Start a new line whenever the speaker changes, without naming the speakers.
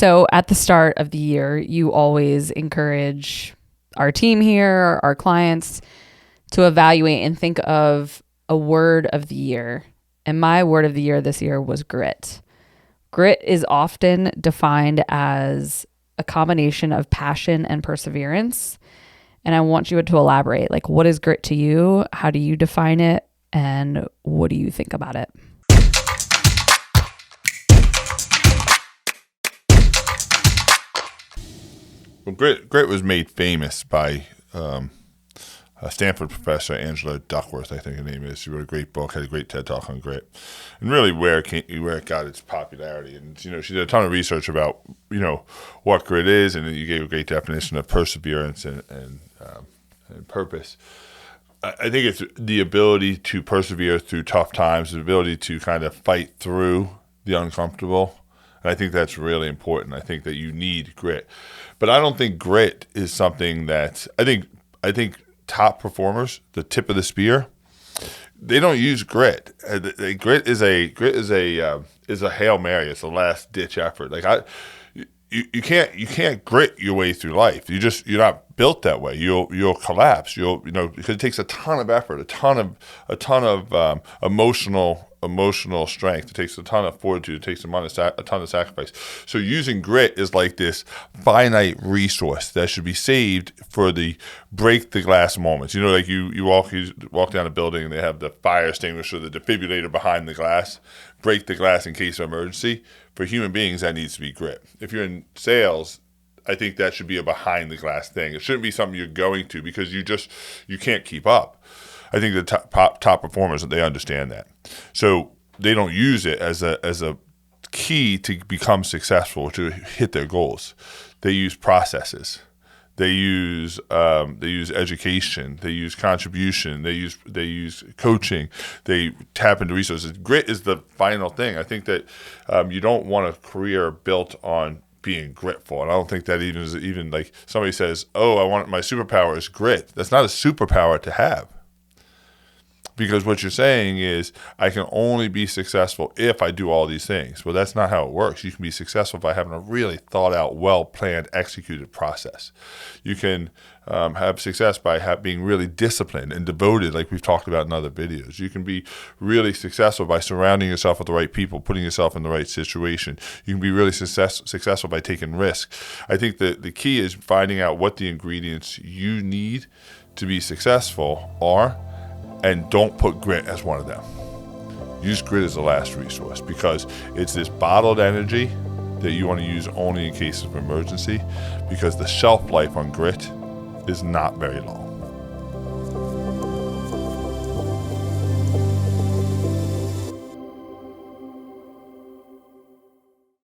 So at the start of the year, you always encourage our team here, our clients, to evaluate and think of a word of the year. And my word of the year this year was grit. Grit is often defined as a combination of passion and perseverance. And I want you to elaborate, like, what is grit to you? How do you define it? And what do you think about it?
Well, grit was made famous by a Stanford professor, Angela Duckworth, I think her name is. She wrote a great book, had a great TED Talk on grit, and really where it got its popularity. And she did a ton of research about what grit is, and you gave a great definition of perseverance and purpose. I think it's the ability to persevere through tough times, the ability to kind of fight through the uncomfortable. And I think that's really important. I think that you need grit. But I don't think grit is something that I think top performers, the tip of the spear, they don't use grit. Grit is a Hail Mary. It's a last ditch effort. You can't grit your way through life. You're not built that way. You'll collapse. Because it takes a ton of effort, a ton of emotional strength. It takes a ton of fortitude. It takes a ton of sacrifice. So using grit is like this finite resource that should be saved for the break the glass moments. Like you walk down a building and they have the fire extinguisher, the defibrillator behind the glass, break the glass in case of emergency. For human beings, that needs to be grit. If you're in sales, I think that should be a behind the glass thing. It shouldn't be something you're going to because you can't keep up. I think the top performers, they understand that. So they don't use it as a key to become successful, to hit their goals. They use processes. They use education. They use contribution. They use coaching. They tap into resources. Grit is the final thing. I think that you don't want a career built on being gritful, and I don't think that even like somebody says, "Oh, my superpower is grit." That's not a superpower to have. Because what you're saying is, I can only be successful if I do all these things. Well, that's not how it works. You can be successful by having a really thought out, well-planned, executed process. You can have success by being really disciplined and devoted, like we've talked about in other videos. You can be really successful by surrounding yourself with the right people, putting yourself in the right situation. You can be really successful by taking risks. I think that the key is finding out what the ingredients you need to be successful are, and don't put grit as one of them. Use grit as a last resource because it's this bottled energy that you want to use only in cases of emergency, because the shelf life on grit is not very long.